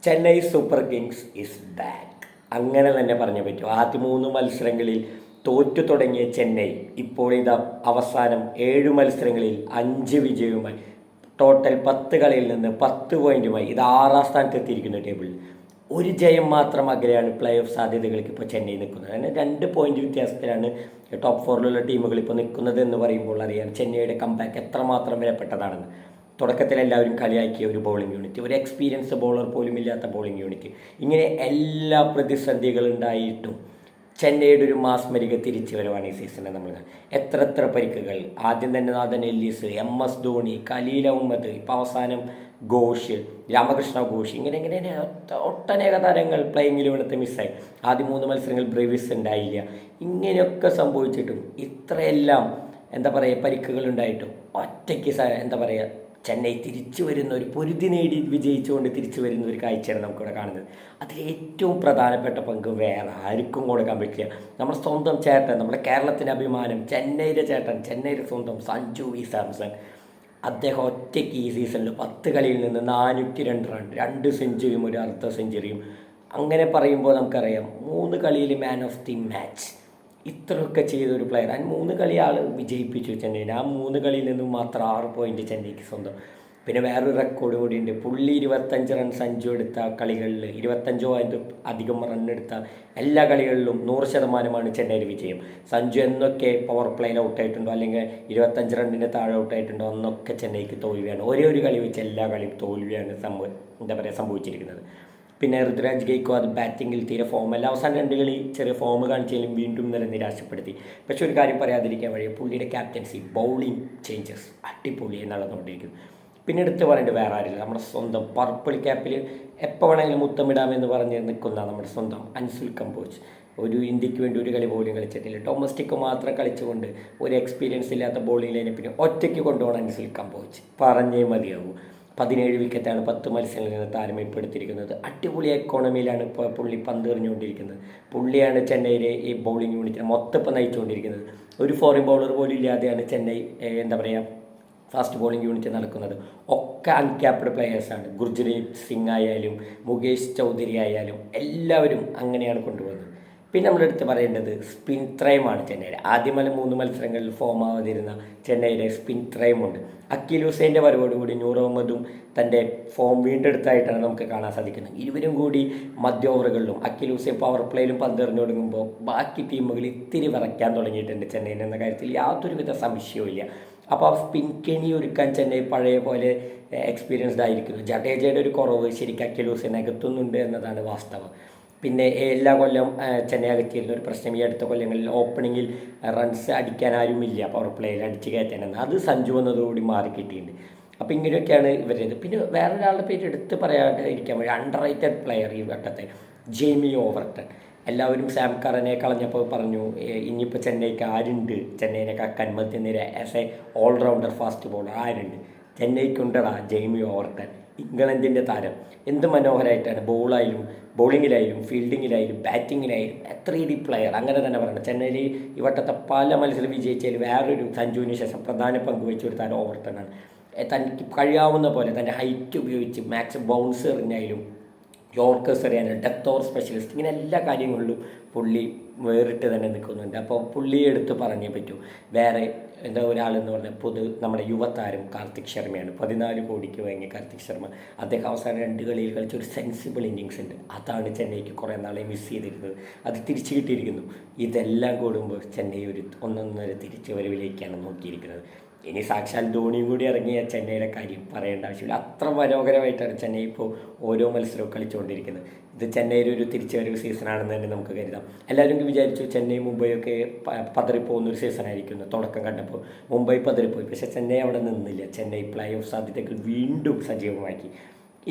Chennai super Kings is back. അങ്ങനെ തന്നെ പറഞ്ഞേ പറ്റൂ. ആദ്യ 3 മത്സരങ്ങളിൽ തോറ്റു തുടങ്ങിയ ചെന്നൈ ഇപ്പോൾ ഇതാ അവസാനം 7 മത്സരങ്ങളിൽ 5 വിജയവുമായി ടോട്ടൽ 10 കളിയിൽ നിന്ന് 10 പോയിന്റുമായി ഇത് 6ാം സ്ഥാനത്ത് ടേബിളിൽ. ഒരു ജയം മാത്രം അകലെയാണ് പ്ലേ ഓഫ് സാധ്യതകൾക്ക് ഇപ്പോൾ ചെന്നൈ നിൽക്കുന്നത്. അങ്ങനെ 2 പോയിന്റ് വ്യത്യാസത്തിലാണ് ടോപ്പ് 4ലുള്ള ടീമുകൾ ഇപ്പോൾ നിൽക്കുന്നത് എന്ന് പറയുമ്പോൾ അറിയാം ചെന്നൈയുടെ കംബാക്ക് എത്രമാത്രം വിലപ്പെട്ടതാണെന്ന്. തുടക്കത്തിൽ എല്ലാവരും കളിയാക്കിയ ഒരു ബോളിംഗ് യൂണിറ്റ്, ഒരു എക്സ്പീരിയൻസ് ബോളർ പോലും ഇല്ലാത്ത ബോളിംഗ് യൂണിറ്റ്, ഇങ്ങനെ എല്ലാ പ്രതിസന്ധികളുണ്ടായിട്ടും ചെന്നൈയുടെ ഒരു മാസ്മരിക തിരിച്ചു വരവാണ് ഈ സീസണിൽ നമ്മൾ എത്ര പരിക്കുകൾ. ആദ്യം തന്നെ നാഥൻ എല്ലീസ്, MS ധോണി, ഖലീൽ അഹമ്മദ്, ഇപ്പോൾ അവസാനം ഘോഷ്, രാമകൃഷ്ണ ഘോഷ്, ഇങ്ങനെ ഒട്ടനേക താരങ്ങൾ പ്ലേയിങ്ങിൽ ഇവിടുത്തെ മിസ്സായി. ആദ്യം 3 മത്സരങ്ങൾ ബ്രേവിസ് ഉണ്ടായില്ല. ഇങ്ങനെയൊക്കെ സംഭവിച്ചിട്ടും ഇത്രയെല്ലാം എന്താ പറയുക പരിക്കുകൾ ഉണ്ടായിട്ടും ഒറ്റയ്ക്ക് എന്താ പറയുക ചെന്നൈ തിരിച്ചു വരുന്ന ഒരു പൊരുതി നേടി വിജയിച്ചുകൊണ്ട് തിരിച്ചു വരുന്ന ഒരു കാഴ്ചയാണ് നമുക്കിവിടെ കാണുന്നത്. അതിൽ ഏറ്റവും പ്രധാനപ്പെട്ട പങ്ക് വേറെ ആർക്കും കൊടുക്കാൻ പറ്റില്ല. നമ്മുടെ സ്വന്തം ചേട്ടൻ, നമ്മുടെ കേരളത്തിൻ്റെ അഭിമാനം, ചെന്നൈയിലെ ചേട്ടൻ, ചെന്നൈയിലെ സ്വന്തം സഞ്ജു വി സാംസൺ. അദ്ദേഹം ഒറ്റയ്ക്ക് ഈ സീസണിൽ 10 കളിയിൽ നിന്ന് 402 റൺ, 2 സെഞ്ചുറിയും ഒരു അർദ്ധ സെഞ്ചുറിയും. അങ്ങനെ പറയുമ്പോൾ നമുക്കറിയാം 3 കളിയിൽ മാൻ ഓഫ് ദി മാച്ച്. ഇത്രയൊക്കെ ചെയ്തൊരു പ്ലെയർ. അതിന് 3 കളി ആൾ വിജയിപ്പിച്ചു ചെന്നൈനെ. ആ 3 കളിയിൽ നിന്നും മാത്രം 6 പോയിന്റ് ചെന്നൈക്ക് സ്വന്തം. പിന്നെ വേറൊരു റെക്കോർഡ് കൂടിയുണ്ട്. പുള്ളി 25 റൺ സഞ്ജു എടുത്ത കളികളിൽ 25 അധികം റൺ എടുത്ത എല്ലാ കളികളിലും 100% ചെന്നൈയിൽ വിജയം. സഞ്ജു എന്നൊക്കെ പവർ പ്ലേയിൽ ഔട്ടായിട്ടുണ്ടോ അല്ലെങ്കിൽ 25 റണ്ണിന് താഴെ ഔട്ടായിട്ടുണ്ടോ അന്നൊക്കെ ചെന്നൈക്ക് തോൽവിയാണ്. ഒരു കളി വെച്ച് എല്ലാ കളിയും തോൽവിയാണ് സംഭവിച്ചിരിക്കുന്നത്. പിന്നെ ഋതുരാജ് ഗെയ്ക്വാദ് ബാറ്റിങ്ങിൽ തീരെ ഫോമല്ല. അവസാനം 2 കളി ചെറിയ ഫോം കാണിച്ചാലും വീണ്ടും ഇന്നലെ നിരാശപ്പെടുത്തി. പക്ഷെ ഒരു കാര്യം പറയാതിരിക്കാൻ വഴി പുള്ളിയുടെ ക്യാപ്റ്റൻസി, ബൗളിംഗ് ചേഞ്ചസ് അടിപൊളിയെ നടന്നുകൊണ്ടിരിക്കുന്നു. പിന്നെ എടുത്ത് പറയേണ്ടത് വേറെ ആരില്ല, നമ്മുടെ സ്വന്തം പർപ്പിൾ ക്യാപ്പിൽ എപ്പോൾ വേണമെങ്കിലും മുത്തമിടാമെന്ന് പറഞ്ഞ് നിൽക്കുന്ന നമ്മുടെ സ്വന്തം അൻസുൽ കമ്പോജ്. ഒരു ഇന്ത്യക്ക് വേണ്ടി ഒരു കളി പോലും കളിച്ചിട്ടില്ല. ഡൊമസ്റ്റിക് മാത്രം കളിച്ചുകൊണ്ട് ഒരു എക്സ്പീരിയൻസ് ഇല്ലാത്ത ബോളിംഗ് ലൈനപ്പിന് ഒറ്റയ്ക്ക് കൊണ്ടുപോകണം അൻസുൽ കമ്പോജ്. പറഞ്ഞേ മതിയാവും. 17 വിക്കറ്റാണ് 10 മത്സരങ്ങളിൽ നിന്ന് താരമയപ്പെടുത്തിയിരിക്കുന്നത്. അടിപൊളി എക്കോണമിയിലാണ് ഇപ്പോൾ പുള്ളി പന്ത് എറിഞ്ഞുകൊണ്ടിരിക്കുന്നത്. പുള്ളിയാണ് ചെന്നൈയിലെ ഈ ബൗളിംഗ് യൂണിറ്റിനെ മൊത്തം ഇപ്പം നയിച്ചുകൊണ്ടിരിക്കുന്നത്. ഒരു ഫോറിൻ ബൗളർ പോലും ഇല്ലാതെയാണ് ചെന്നൈ എന്താ പറയുക ഫാസ്റ്റ് ബോളിംഗ് യൂണിറ്റ് നടക്കുന്നത്. ഒക്കെ അൺക്യാപ്ഡ് പ്ലെയേഴ്സാണ്. ഗുർജരീത് സിംഗ് ആയാലും മുകേഷ് ചൗധരി ആയാലും എല്ലാവരും അങ്ങനെയാണ് കൊണ്ടുപോകുന്നത്. പിന്നെ നമ്മളെടുത്ത് പറയേണ്ടത് സ്പിൻ ത്രയമാണ് ചെന്നൈയുടെ. ആദ്യമല്ല 3 മത്സരങ്ങളിൽ ഫോം ആവാതിരുന്ന ചെന്നൈയുടെ സ്പിൻ ത്രയമുണ്ട്. അക്കീൽ ഹുസൈൻ്റെ വരവോടുകൂടി നൂർ അഹമ്മദും തൻ്റെ ഫോം വീണ്ടെടുത്തായിട്ടാണ് നമുക്ക് കാണാൻ സാധിക്കുന്നത്. ഇരുവരും കൂടി മധ്യ ഓവറുകളിലും അക്കീൽ ഹുസൈൻ പവർ പ്ലേയിലും പന്തെറിഞ്ഞു തുടങ്ങുമ്പോൾ ബാക്കി ടീമുകൾ ഇത്തിരി വിറയ്ക്കാൻ തുടങ്ങിയിട്ടുണ്ട് ചെന്നൈയിൻ എന്ന കാര്യത്തിൽ യാതൊരുവിധ സംശയവും ഇല്ല. അപ്പോൾ ആ സ്പിൻ കെണി ഒരുക്കാൻ ചെന്നൈ പഴയ പോലെ എക്സ്പീരിയൻസ്ഡ് ആയിരിക്കുന്നു. ജഡേജയുടെ ഒരു കുറവ് ശരിക്കും അക്കീൽ ഹുസൈൻ അകത്തുന്നുണ്ട് എന്നതാണ് വാസ്തവം. പിന്നെ എല്ലാ കൊല്ലം ചെന്നൈ അകറ്റിയിരുന്ന ഒരു പ്രശ്നം ഈ അടുത്ത കൊല്ലങ്ങളിൽ ഓപ്പണിങ്ങിൽ റൺസ് അടിക്കാൻ ആരുമില്ല, പവർ പ്ലേയിൽ അടിച്ച് കയറ്റാനെന്ന്. അത് സഞ്ജു വന്നതോടുകൂടി മാറി കിട്ടിയിട്ടുണ്ട്. അപ്പോൾ ഇങ്ങനെയൊക്കെയാണ് ഇവരേത്. പിന്നെ വേറൊരാളുടെ പേര് എടുത്ത് പറയാതിരിക്കാൻ വഴി അണ്ടർ റേറ്റഡ് പ്ലെയർ ഈ ഘട്ടത്തെ ജെയ്മി ഓവർട്ടൺ. എല്ലാവരും സാം കറനെ കളഞ്ഞപ്പോൾ പറഞ്ഞു ഇനിയിപ്പോൾ ചെന്നൈക്ക് ആരുണ്ട് ചെന്നൈനെ കക്കാൻ മധ്യനിര as a all-rounder fast bowler ആരുണ്ട്? ചെന്നൈക്കുണ്ടടാ ജെയ്മി ഓവർട്ടൺ, ഇംഗ്ലണ്ടിൻ്റെ താരം. എന്ത് മനോഹരമായിട്ടാണ് ബോളിങ്ങിലായാലും ഫീൽഡിങ്ങിലായാലും ബാറ്റിങ്ങിലായാലും 3D പ്ലെയർ അങ്ങനെ തന്നെ പറയണം. ചെന്നൈയിൽ ഈ വട്ടത്തെ പല മത്സരം വിജയിച്ചതിൽ വേറൊരു സഞ്ജുവിന് ശേഷം പ്രധാന പങ്ക് വഹിച്ച ഒരു താരം ഓവർട്ടണാണ്. തനിക്ക് കഴിയാവുന്ന പോലെ തൻ്റെ ഹൈറ്റ് ഉപയോഗിച്ച് മാക്സ് ബൗൺസ് എറിഞ്ഞായാലും യോർക്കേഴ്സ് എറിയാനും ഡെത്ത് ഓവർ സ്പെഷ്യലിസ്റ്റ്, ഇങ്ങനെ എല്ലാ കാര്യങ്ങളിലും പുള്ളി വേറിട്ട് തന്നെ നിൽക്കുന്നുണ്ട്. അപ്പോൾ പുള്ളിയെ എടുത്ത് പറഞ്ഞേ പറ്റൂ. വേറെ എന്താ ഒരാളെന്ന് പറഞ്ഞാൽ നമ്മുടെ യുവതാരം കാർത്തിക് ശർമ്മയാണ്. 14 കോടിക്ക് വാങ്ങിയ കാർത്തിക് ശർമ്മ. അദ്ദേഹം അവസാനം 2 കളിയിൽ കളിച്ച ഒരു സെൻസിബിൾ ഇന്നിങ്സ് ഉണ്ട്. അതാണ് ചെന്നൈക്ക് കുറേ നാളെ മിസ് ചെയ്തിരുന്നത്. അത് തിരിച്ചു കിട്ടിയിരിക്കുന്നു. ഇതെല്ലാം കൂടുമ്പോൾ ചെന്നൈ ഒരു ഒന്നൊന്നര തിരിച്ചു വരവിലേക്കാണ് നോക്കിയിരിക്കുന്നത്. ഇനി സാക്ഷാൽ ധോണിയും കൂടി ഇറങ്ങിയ ചെന്നൈയുടെ കാര്യം പറയേണ്ട ആവശ്യമില്ല. അത്ര മനോഹരമായിട്ടാണ് ചെന്നൈ ഇപ്പോൾ ഓരോ മത്സരവും കളിച്ചുകൊണ്ടിരിക്കുന്നത്. ഇത് ചെന്നൈയുടെ ഒരു തിരിച്ചുവരവ് സീസണാണെന്ന് തന്നെ നമുക്ക് കരുതാം. എല്ലാവരും വിചാരിച്ചു ചെന്നൈ മുംബൈയൊക്കെ പതറിപ്പോകുന്നൊരു സീസണായിരിക്കുന്നു. തുടക്കം കണ്ടപ്പോൾ മുംബൈ പതറിപ്പോയി. പക്ഷേ ചെന്നൈ അവിടെ നിന്നില്ല. ചെന്നൈ പ്ലേ ഓഫ് സാധ്യതകൾ വീണ്ടും സജീവമാക്കി.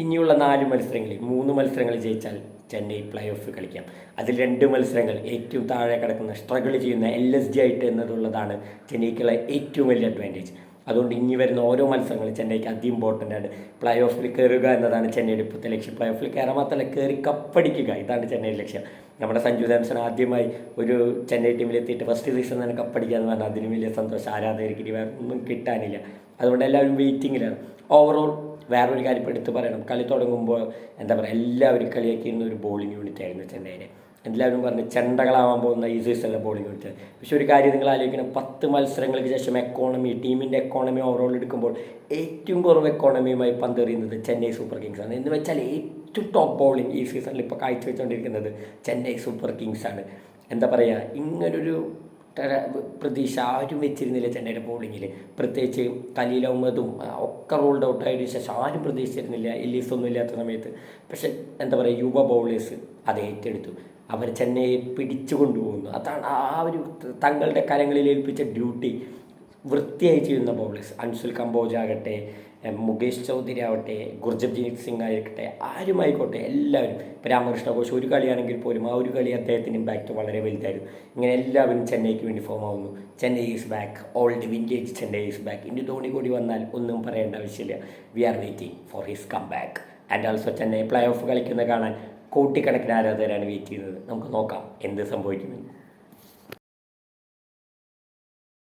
ഇനിയുള്ള 4 മത്സരങ്ങളിൽ 3 മത്സരങ്ങൾ ജയിച്ചാൽ ചെന്നൈ പ്ലേ ഓഫ് കളിക്കാം. അതിൽ 2 മത്സരങ്ങൾ ഏറ്റവും താഴെ കിടക്കുന്ന സ്ട്രഗിൾ ചെയ്യുന്ന LSG ആയിട്ട് എന്നതുള്ളതാണ് ചെന്നൈക്കുള്ള ഏറ്റവും വലിയ അഡ്വാൻറ്റേജ്. അതുകൊണ്ട് ഇനി വരുന്ന ഓരോ മത്സരങ്ങളും ചെന്നൈക്ക് അതി ഇമ്പോർട്ടൻ്റ് ആണ്. പ്ലേ ഓഫിൽ കയറുക എന്നതാണ് ചെന്നൈയുടെ ഇപ്പോഴത്തെ ലക്ഷ്യം. പ്ലേ ഓഫിൽ കയറാൻ മാത്രമല്ല കയറി കപ്പടിക്കുക, ഇതാണ് ചെന്നൈയുടെ ലക്ഷ്യം. നമ്മുടെ സഞ്ജു സാംസൺ ആദ്യമായി ഒരു ചെന്നൈ ടീമിലെത്തിയിട്ട് ഫസ്റ്റ് സീസൺ തന്നെ കപ്പടിക്കുക എന്ന് പറഞ്ഞാൽ അതിന് വലിയ സന്തോഷം ആരാധകർക്ക് ഇനി വേറെ ഒന്നും കിട്ടാനില്ല. അതുകൊണ്ട് എല്ലാവരും വെയിറ്റിങ്ങിലാണ്. ഓവറോൾ വേറൊരു കാര്യം ഇപ്പോൾ എടുത്ത് പറയണം, കളി തുടങ്ങുമ്പോൾ എന്താ പറയുക, എല്ലാവരും കളിയാക്കിയിരുന്ന ഒരു ബോളിംഗ് യൂണിറ്റ് ആയിരുന്നു ചെന്നൈയിലെ. എല്ലാവരും പറഞ്ഞ് ചെണ്ടകളാവാൻ പോകുന്ന ഈ സീസണിലെ ബോളിംഗ് യൂണിറ്റ്. പക്ഷെ ഒരു കാര്യം നിങ്ങൾ ആലോചിക്കണം, 10 മത്സരങ്ങൾക്ക് ശേഷം ടീമിൻ്റെ എക്കോണമി ഓവറോൾ എടുക്കുമ്പോൾ ഏറ്റവും കുറവ് എക്കോണമിയുമായി പന്തെറിയുന്നത് ചെന്നൈ സൂപ്പർ കിങ്സ് ആണ്. എന്ന് വെച്ചാൽ ഏറ്റവും ടോപ്പ് ബോളിംഗ് ഈ സീസണിൽ ഇപ്പോൾ കാഴ്ചവെച്ചുകൊണ്ടിരിക്കുന്നത് ചെന്നൈ സൂപ്പർ കിങ്സ് ആണ്. എന്താ പറയുക, ഇങ്ങനൊരു പ്രതീക്ഷ ആരും വെച്ചിരുന്നില്ല ചെന്നൈയുടെ ബോളിങ്ങിൽ. പ്രത്യേകിച്ച് ഖലീൽ അഹമ്മദും ഒക്കെ റോൾഡ് ഔട്ട് ആയതിനു ശേഷം ആരും പ്രതീക്ഷിച്ചിരുന്നില്ല, എല്ലീസൊന്നും ഇല്ലാത്ത സമയത്ത്. പക്ഷെ എന്താ പറയുക, യുവ ബൗളേഴ്സ് അത് ഏറ്റെടുത്തു, അവർ ചെന്നൈയെ പിടിച്ചു കൊണ്ടുപോകുന്നു. അതാണ് ആ ഒരു തങ്ങളുടെ കരങ്ങളിൽ ഏൽപ്പിച്ച ഡ്യൂട്ടി വൃത്തിയായി ചെയ്യുന്ന ബൗളേഴ്സ്. അൻസുൽ കമ്പോജ് ആകട്ടെ, മുകേഷ് ചൗധരി ആവട്ടെ, ഗുർജപ്ജീത് സിംഗ് ആയിക്കട്ടെ, ആരുമായിക്കോട്ടെ, എല്ലാവരും. ഇപ്പോൾ രാമകൃഷ്ണ ഘോഷ് ഒരു കളിയാണെങ്കിൽ പോലും ആ ഒരു കളി അദ്ദേഹത്തിൻ്റെ ഇമ്പാക്റ്റ് വളരെ വലുതായിരുന്നു. ഇങ്ങനെ എല്ലാവരും ചെന്നൈക്ക് വേണ്ടി ഫോം ആവുന്നു. Chennai is back, old vintage Chennai is back. ഇനി ധോണി കൂടി വന്നാൽ ഒന്നും പറയേണ്ട ആവശ്യമില്ല. We are waiting for his come back. And also Chennai play off കളിക്കുന്നത് കാണാൻ കോടിക്കണക്കിന് ആരാധകരാണ് വെയിറ്റ് ചെയ്യുന്നത്. നമുക്ക് നോക്കാം എന്ത് സംഭവിക്കുമെന്ന്.